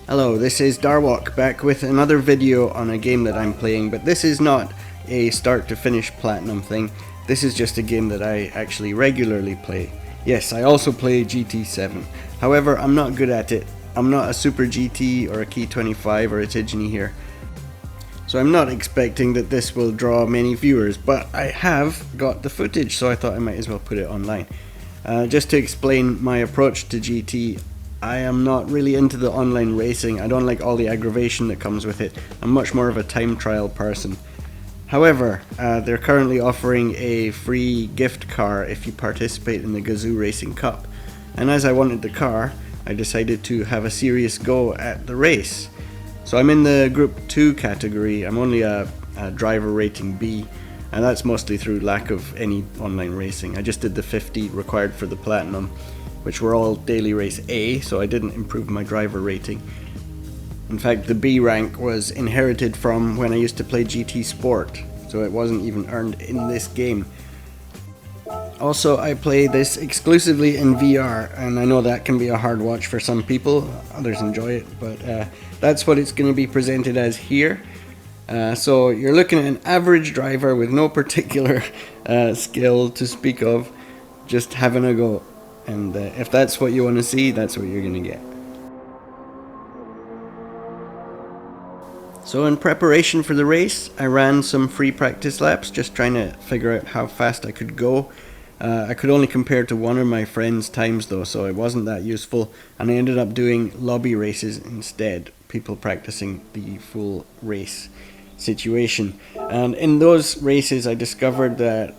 Hello, this is Darwalk back with another video on a game that I'm playing, but this is not a start to finish platinum thing. This is just a game that I actually regularly play. Yes, I also play GT7. However, I'm not good at it. I'm not a Super GT or a Key 25 or a Tigini here. So I'm not expecting that this will draw many viewers, but I have got the footage, so I thought I might as well put it online. Just to explain my approach to GT, I am not really into the online racing. I don't like all the aggravation that comes with it. I'm much more of a time trial person. However, they're currently offering a free gift car if you participate in the Gazoo Racing Cup. And as I wanted the car, I decided to have a serious go at the race. So I'm in the Group 2 category. I'm only a driver rating B, and that's mostly through lack of any online racing. I just did the 50 required for the Platinum, which were all daily race A, so I didn't improve my driver rating. In fact, the B rank was inherited from when I used to play GT Sport, so it wasn't even earned in this game. Also, I play this exclusively in VR, and I know that can be a hard watch for some people, others enjoy it, but that's what it's going to be presented as here. So you're looking at an average driver with no particular skill to speak of, just having a go. And if that's what you want to see, that's what you're going to get. So in preparation for the race, I ran some free practice laps, just trying to figure out how fast I could go. I could only compare to one of my friend's times though, so it wasn't that useful, and I ended up doing lobby races instead, people practicing the full race situation. And in those races I discovered that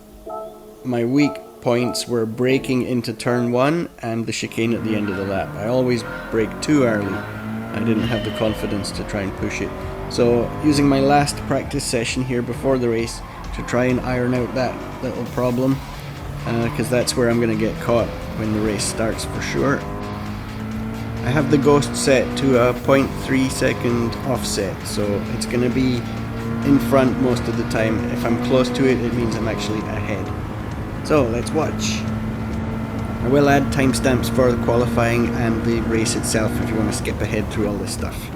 my weak points were braking into turn 1 and the chicane at the end of the lap. I always brake too early. I didn't have the confidence to try and push it. So using my last practice session here before the race to try and iron out that little problem, because that's where I'm going to get caught when the race starts for sure. I have the Ghost set to a 0.3 second offset, so it's going to be in front most of the time. If I'm close to it, it means I'm actually ahead. So let's watch. I will add timestamps for the qualifying and the race itself if you want to skip ahead through all this stuff.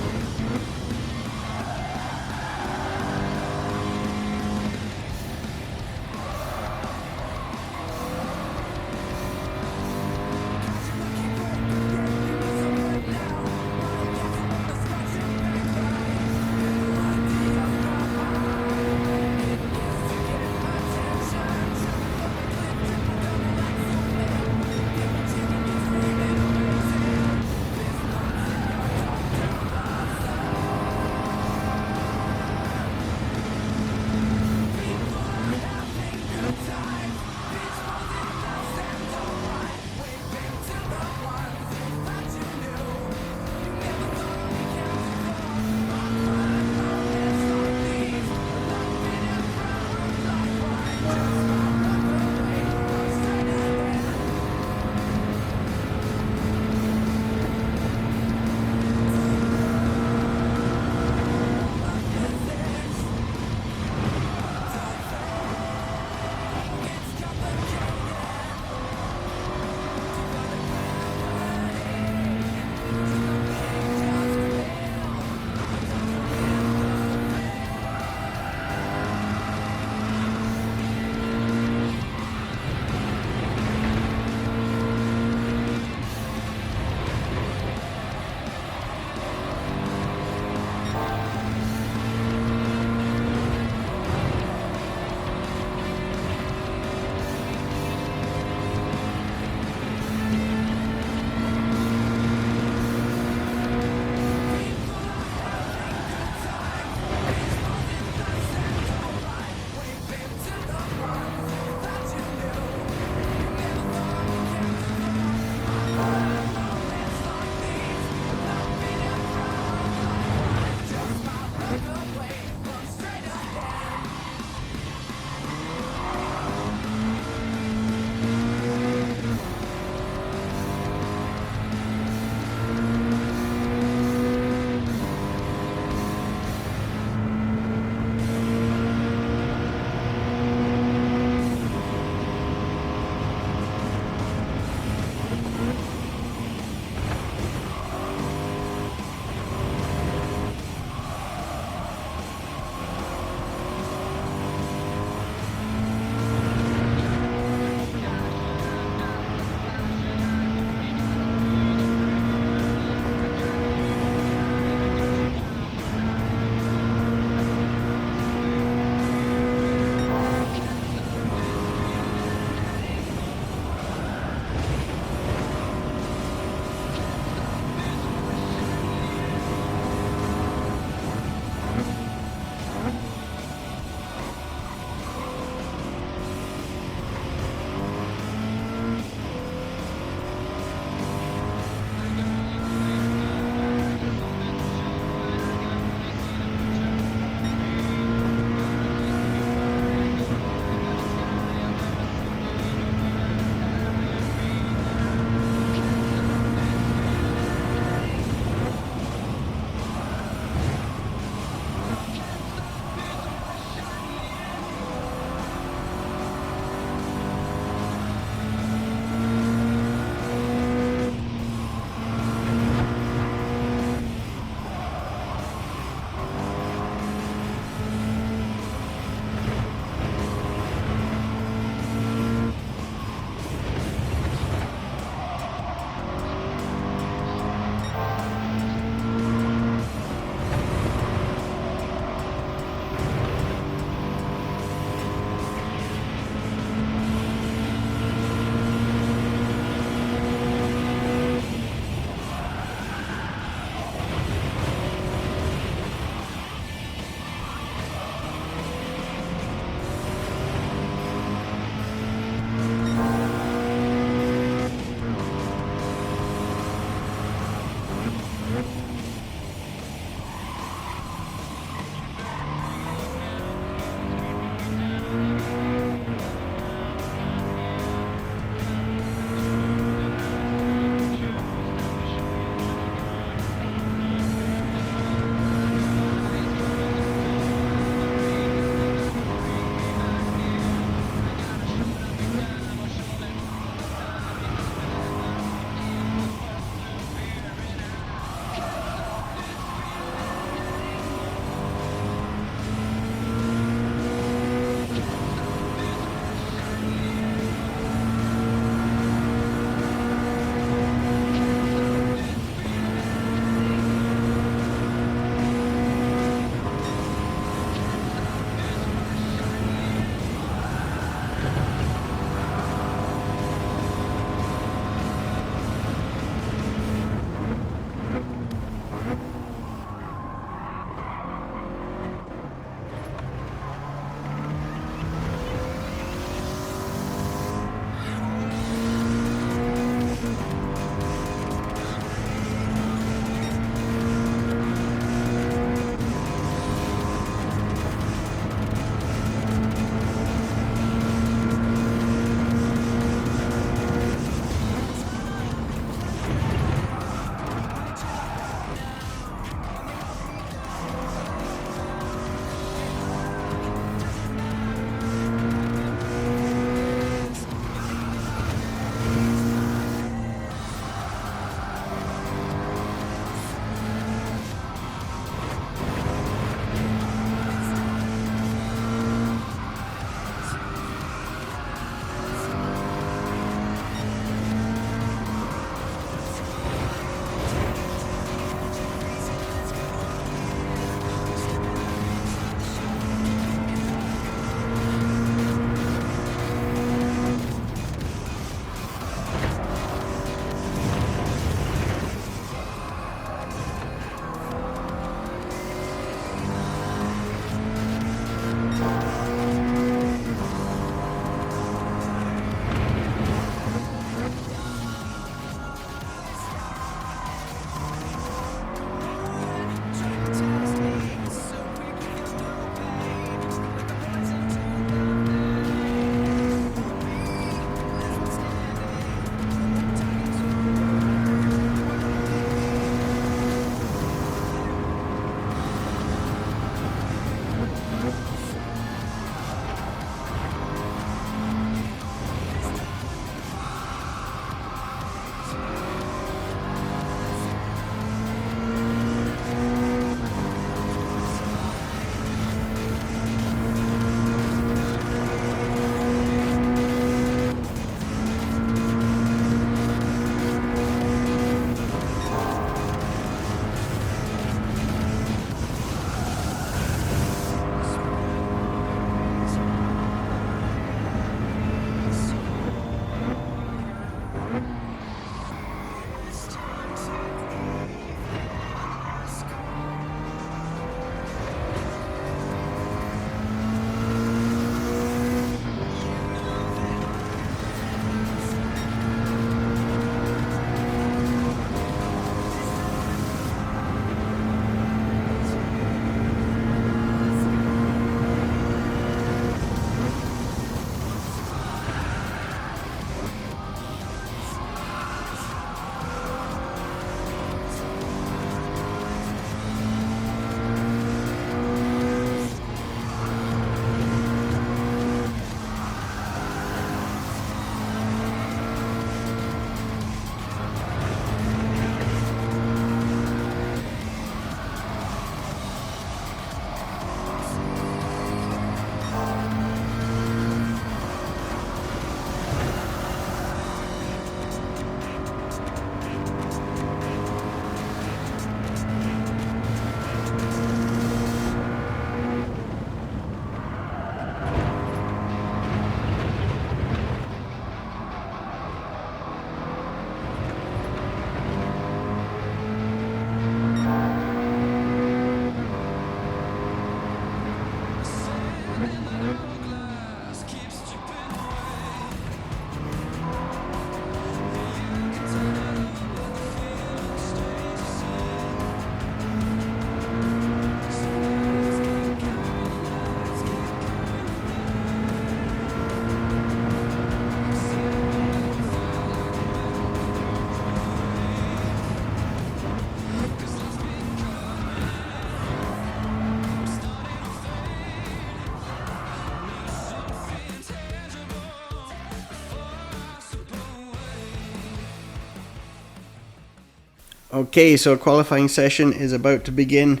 Okay, so qualifying session is about to begin.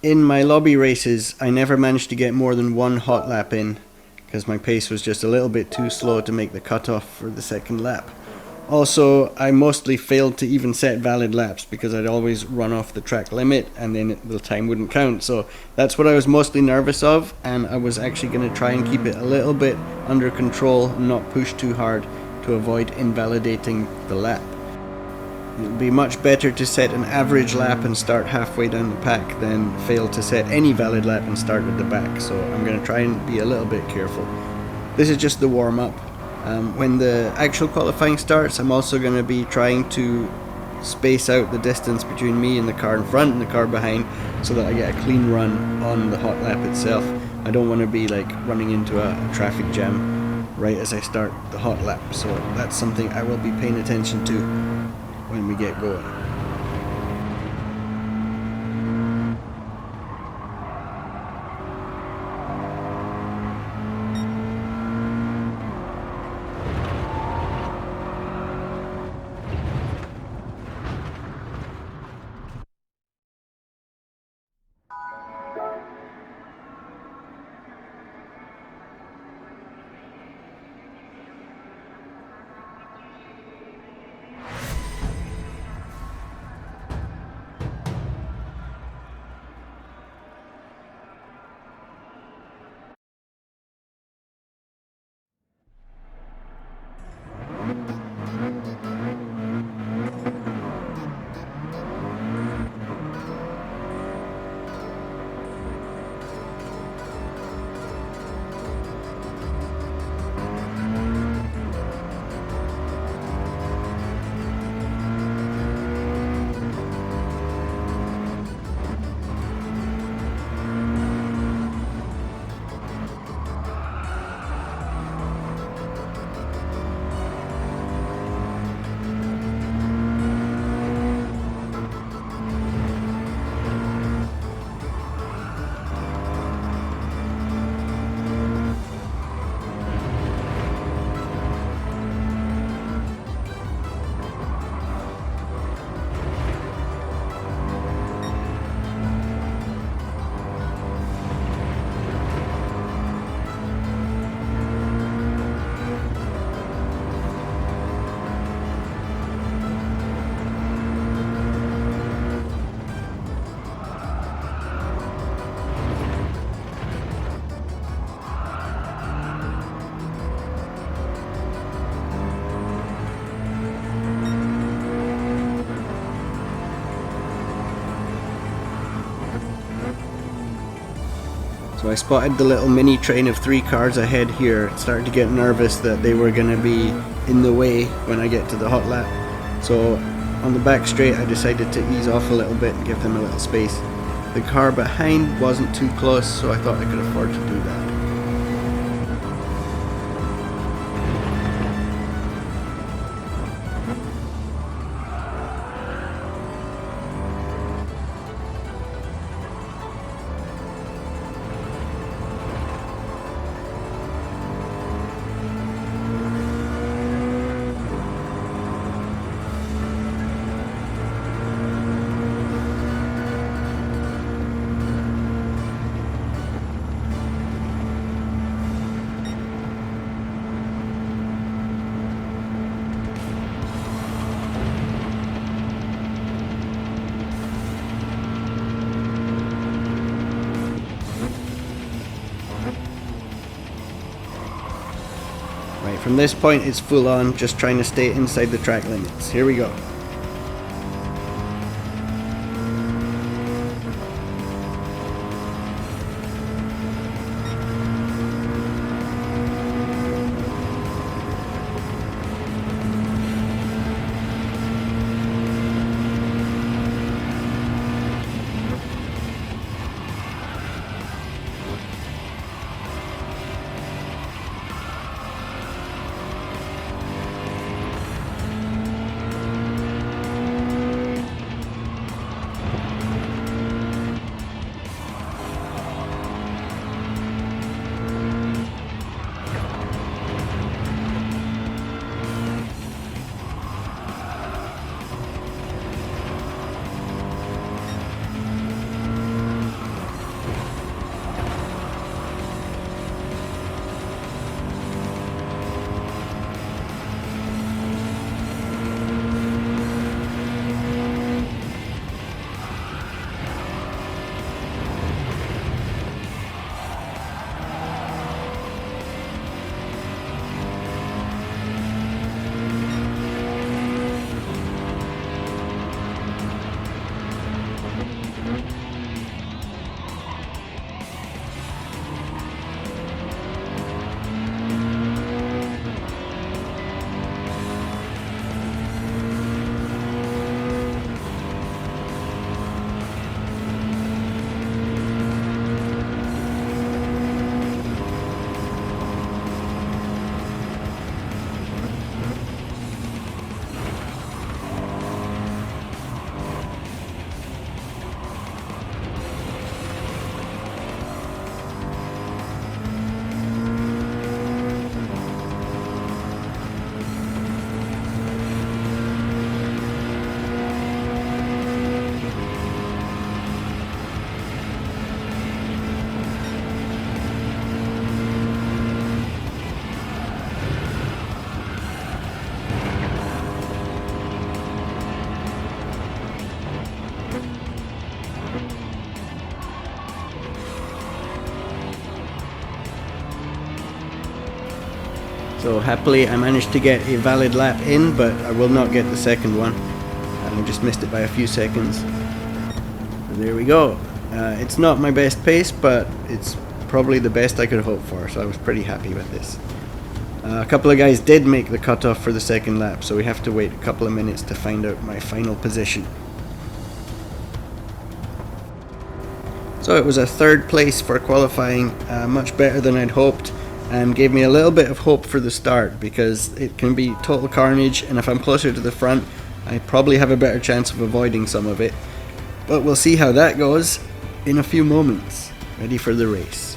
In my lobby races, I never managed to get more than one hot lap in, because my pace was just a little bit too slow to make the cutoff for the second lap. Also, I mostly failed to even set valid laps because I'd always run off the track limit and then the time wouldn't count. So that's what I was mostly nervous of, and I was actually going to try and keep it a little bit under control and not push too hard to avoid invalidating the lap. It would be much better to set an average lap and start halfway down the pack than fail to set any valid lap and start at the back. So I'm going to try and be a little bit careful. This is just the warm-up. When the actual qualifying starts, I'm also going to be trying to space out the distance between me and the car in front and the car behind so that I get a clean run on the hot lap itself. I don't want to be like running into a traffic jam right as I start the hot lap, so that's something I will be paying attention to when we get going. So I spotted the little mini train of 3 cars ahead here, started to get nervous that they were going to be in the way when I get to the hot lap. So on the back straight I decided to ease off a little bit and give them a little space. The car behind wasn't too close, so I thought I could afford to do that. Right, from this point it's full on, just trying to stay inside the track limits. Here we go. So happily I managed to get a valid lap in, but I will not get the second one. I just missed it by a few seconds. So there we go. It's not my best pace, but it's probably the best I could hope for, so I was pretty happy with this. A couple of guys did make the cutoff for the second lap, so we have to wait a couple of minutes to find out my final position. So it was a third place for qualifying, much better than I'd hoped, and gave me a little bit of hope for the start, because it can be total carnage, and if I'm closer to the front I probably have a better chance of avoiding some of it. But we'll see how that goes in a few moments. Ready for the race.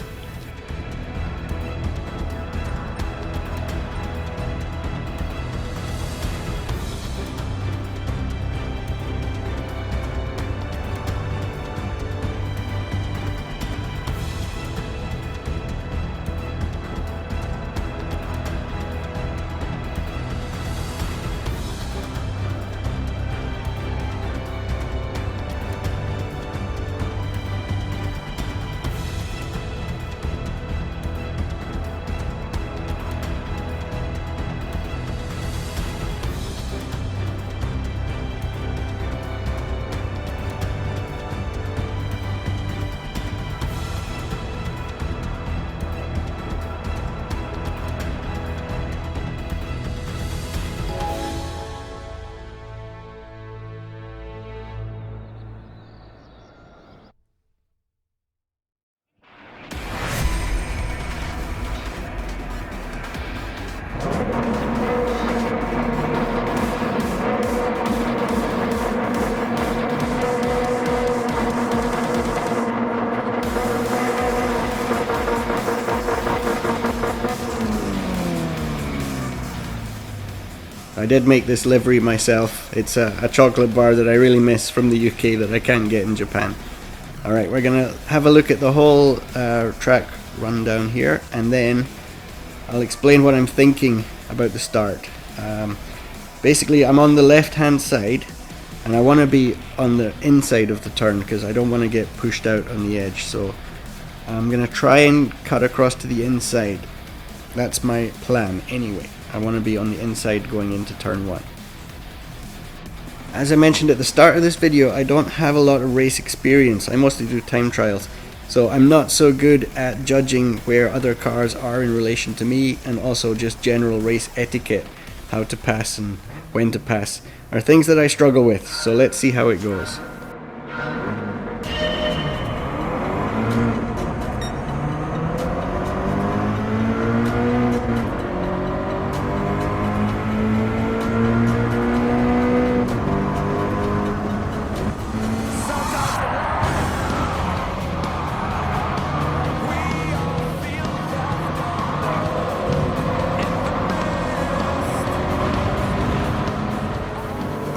I did make this livery myself. It's a chocolate bar that I really miss from the UK that I can't get in Japan. Alright, we're gonna have a look at the whole track rundown here, and then I'll explain what I'm thinking about the start. Basically, I'm on the left hand side and I want to be on the inside of the turn because I don't want to get pushed out on the edge, so I'm gonna try and cut across to the inside. That's my plan anyway. I want to be on the inside going into turn 1. As I mentioned at the start of this video, I don't have a lot of race experience. I mostly do time trials, so I'm not so good at judging where other cars are in relation to me, and also just general race etiquette, how to pass and when to pass, are things that I struggle with, so let's see how it goes.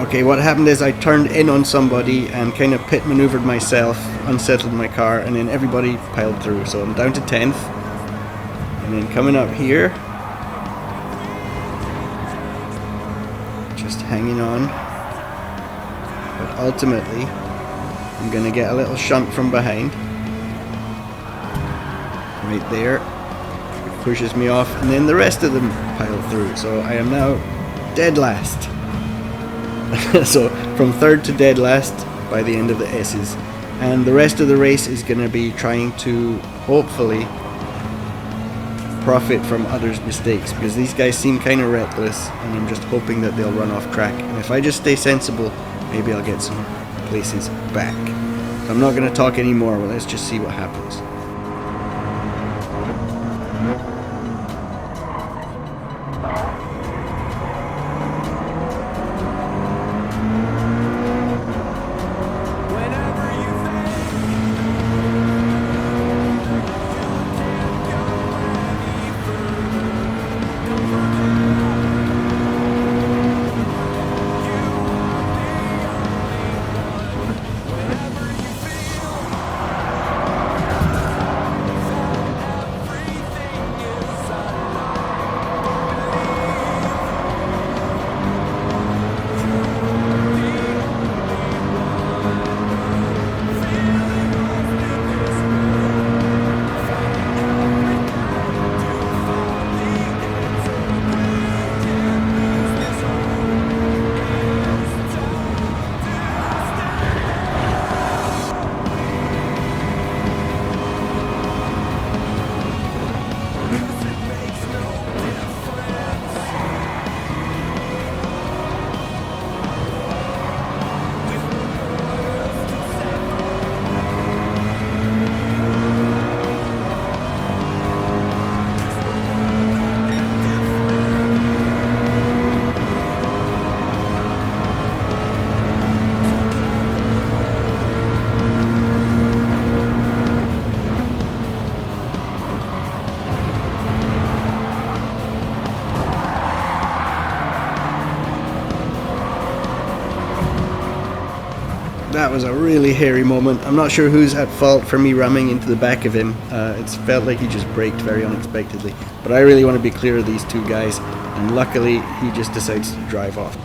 Okay, what happened is I turned in on somebody and kind of pit maneuvered myself, unsettled my car, and then everybody piled through. So I'm down to 10th. And then coming up here, just hanging on. But ultimately, I'm going to get a little shunt from behind. Right there. It pushes me off, and then the rest of them pile through. So I am now dead last. So from third to dead last by the end of the S's, and the rest of the race is going to be trying to hopefully profit from others' mistakes, because these guys seem kind of reckless and I'm just hoping that they'll run off track, and if I just stay sensible, maybe I'll get some places back. So I'm not going to talk anymore. Well, let's just see what happens. That was a really hairy moment. I'm not sure who's at fault for me ramming into the back of him. It felt like he just braked very unexpectedly. But I really want to be clear of these two guys, and luckily he just decides to drive off.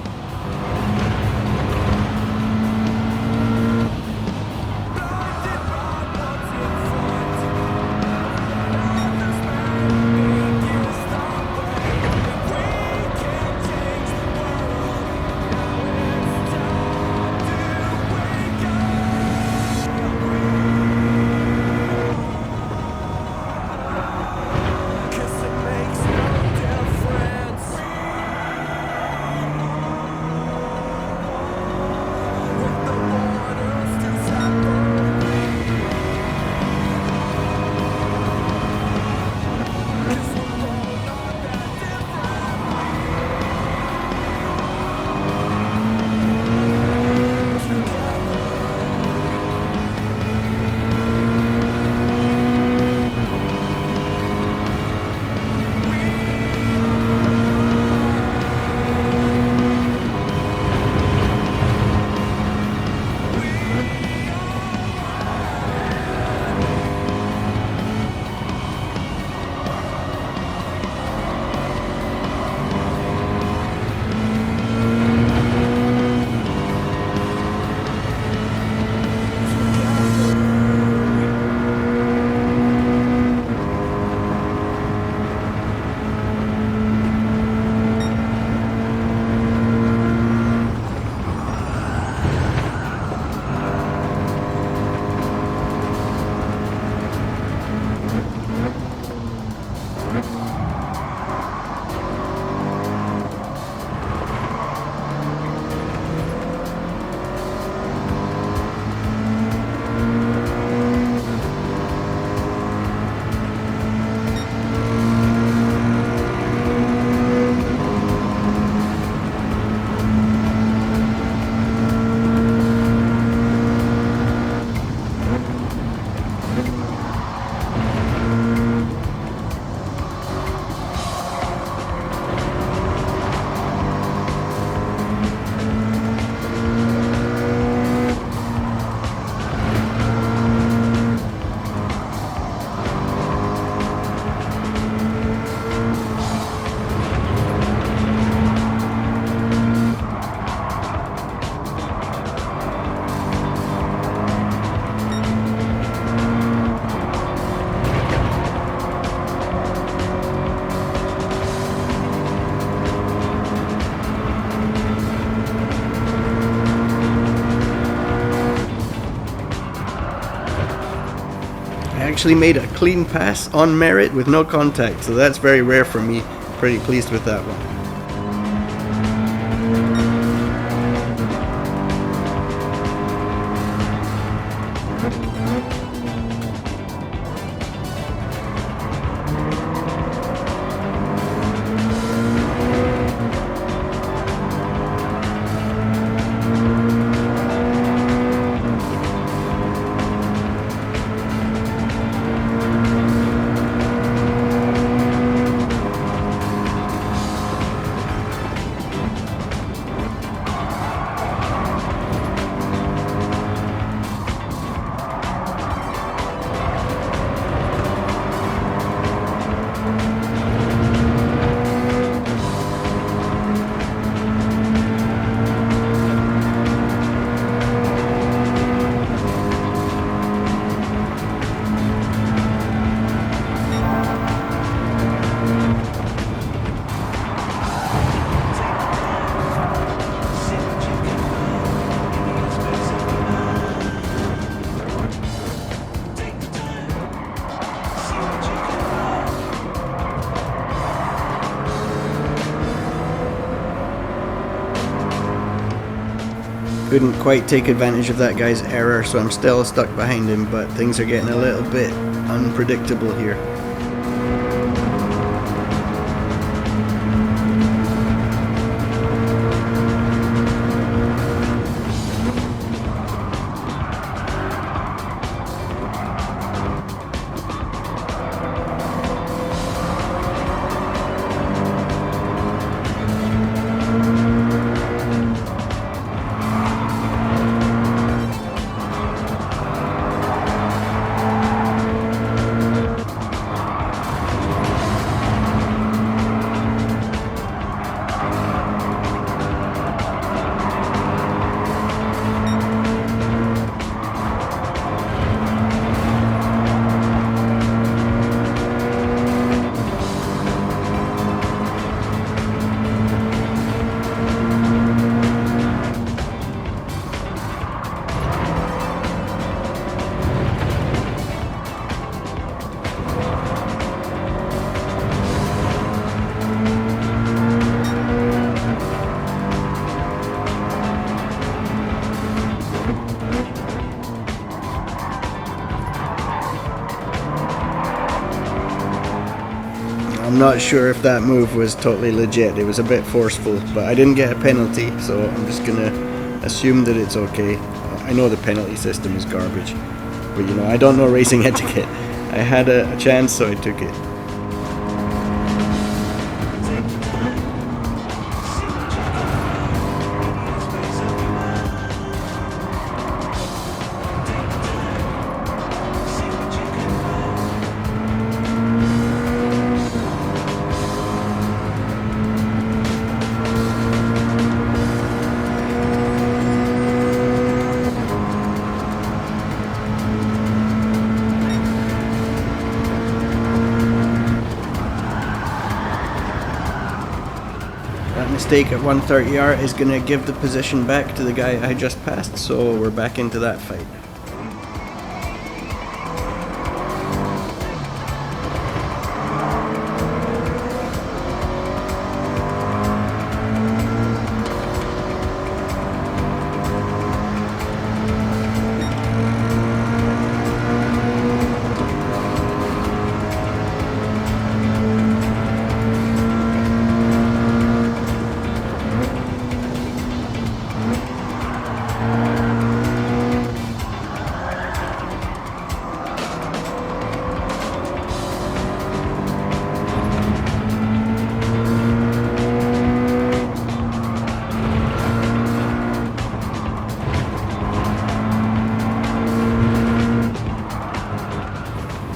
Actually made a clean pass on merit with no contact, so that's very rare for me. Pretty pleased with that one. Couldn't quite take advantage of that guy's error, so I'm still stuck behind him, but things are getting a little bit unpredictable here. I'm not sure if that move was totally legit. It was a bit forceful, but I didn't get a penalty, so I'm just gonna assume that it's okay. I know the penalty system is garbage, but you know, I don't know racing etiquette. I had a chance, so I took it. That mistake at 130R is going to give the position back to the guy I just passed, so we're back into that fight.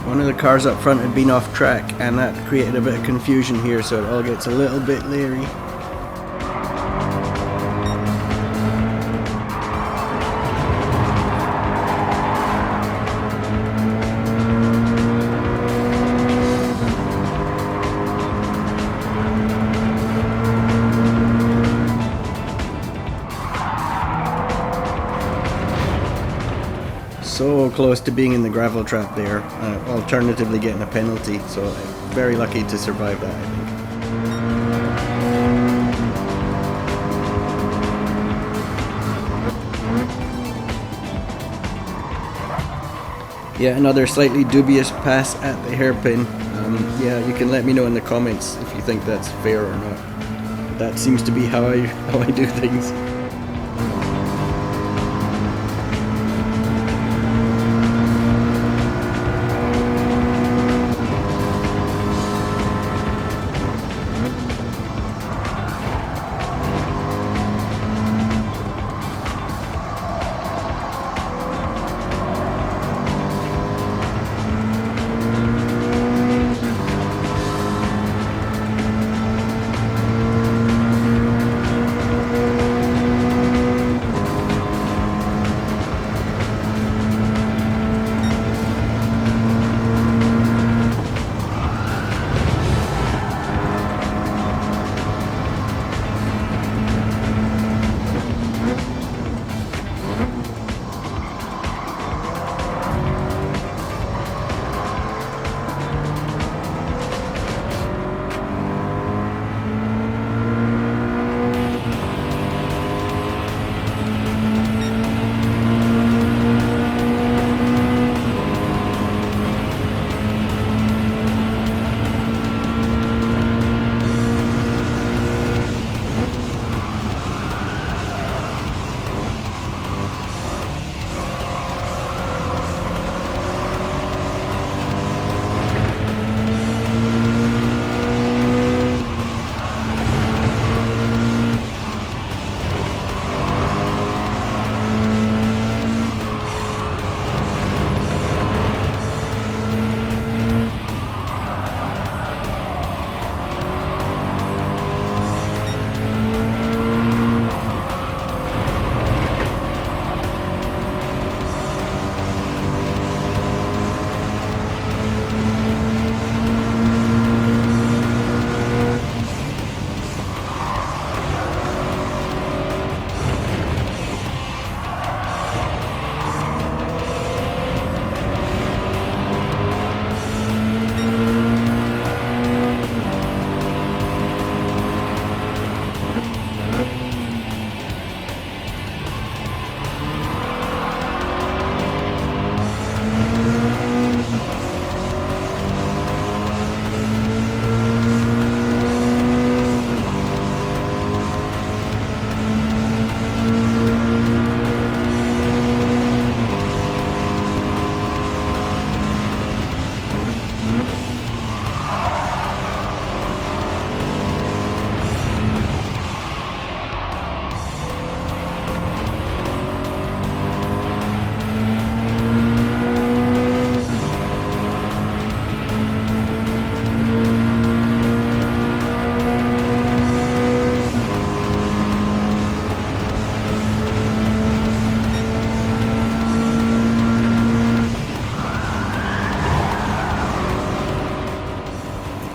One of the cars up front had been off track, and that created a bit of confusion here, so it all gets a little bit leery. So close to being in the gravel trap there, alternatively getting a penalty, so very lucky to survive that, I think. Yeah, another slightly dubious pass at the hairpin. Yeah, you can let me know in the comments if you think that's fair or not. That seems to be how I do things.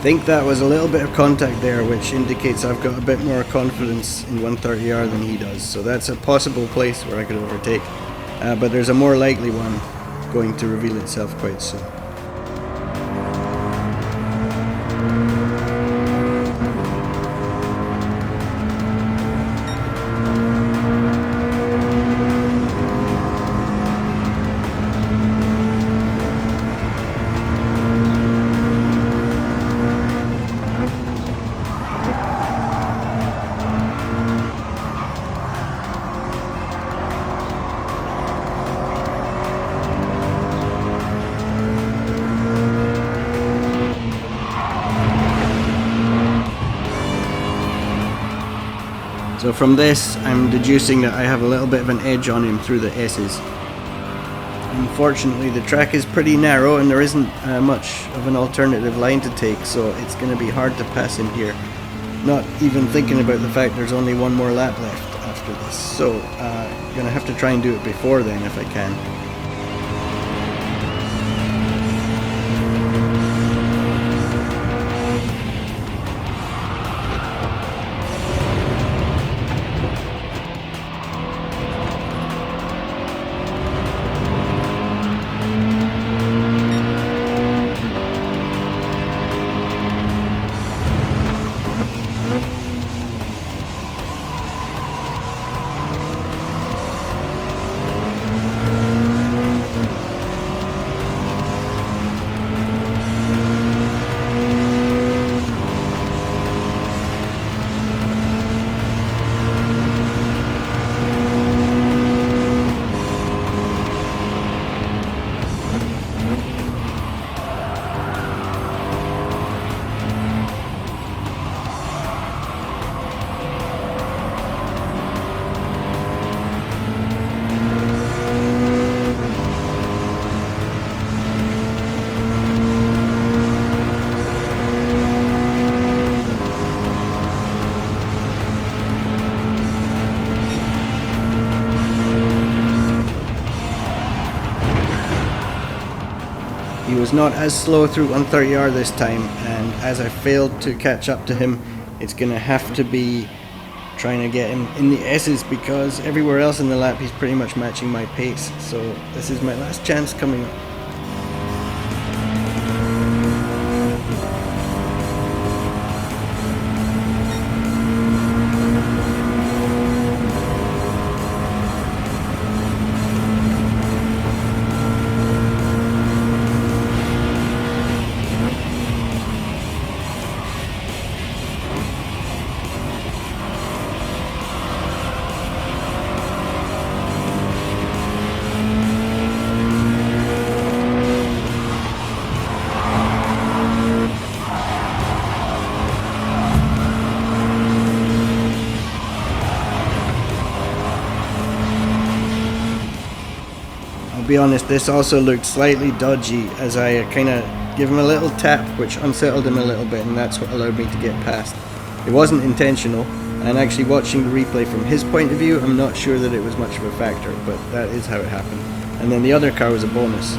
think that was a little bit of contact there, which indicates I've got a bit more confidence in 130R than he does. So that's a possible place where I could overtake. But there's a more likely one going to reveal itself quite soon. So from this, I'm deducing that I have a little bit of an edge on him through the S's. Unfortunately, the track is pretty narrow and there isn't much of an alternative line to take, so it's going to be hard to pass him here. Not even thinking about the fact there's only one more lap left after this, so I'm going to have to try and do it before then if I can. He was not as slow through 130R this time, and as I failed to catch up to him, it's going to have to be trying to get him in the S's, because everywhere else in the lap he's pretty much matching my pace. So this is my last chance coming up. I'll be honest, this also looked slightly dodgy as I kind of give him a little tap, which unsettled him a little bit, and that's what allowed me to get past. It wasn't intentional, and actually watching the replay from his point of view, I'm not sure that it was much of a factor, but that is how it happened. And then the other car was a bonus.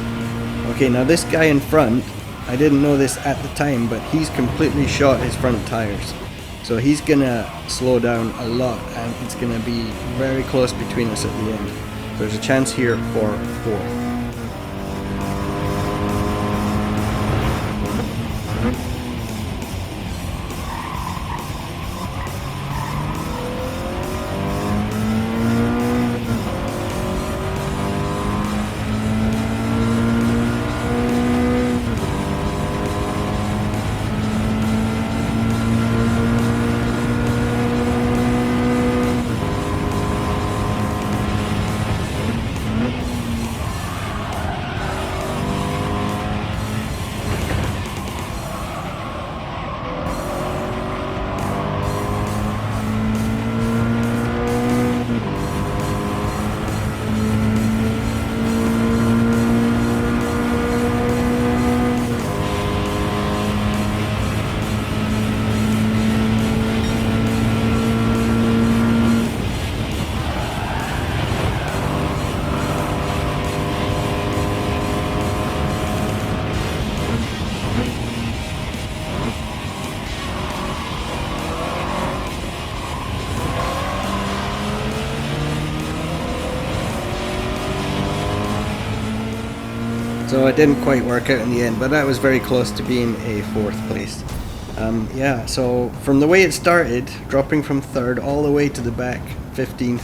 Okay, now this guy in front, I didn't know this at the time, but he's completely shot his front tires. So he's gonna slow down a lot, and it's gonna be very close between us at the end. There's a chance here for fourth. So it didn't quite work out in the end, but that was very close to being a 4th place. Yeah, so from the way it started, dropping from 3rd all the way to the back, 15th,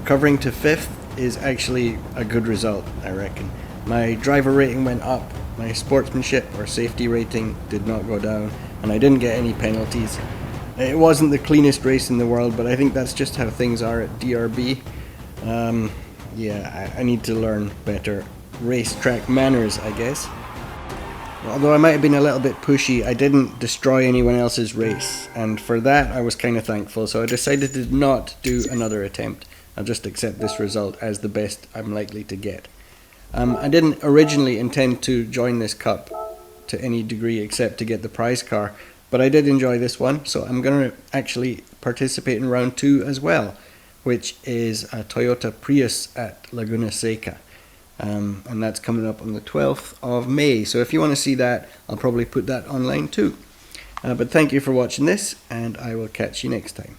covering to 5th is actually a good result, I reckon. My driver rating went up, my sportsmanship or safety rating did not go down, and I didn't get any penalties. It wasn't the cleanest race in the world, but I think that's just how things are at DRB. Yeah, I need to learn better racetrack manners, I guess. Although I might have been a little bit pushy, I didn't destroy anyone else's race, and for that I was kind of thankful, so I decided to not do another attempt. I'll just accept this result as the best I'm likely to get. I didn't originally intend to join this cup to any degree except to get the prize car, but I did enjoy this one, so I'm going to actually participate in round 2 as well, which is a Toyota Prius at Laguna Seca. And that's coming up on the 12th of May, so if you want to see that, I'll probably put that online too. But thank you for watching this, and I will catch you next time.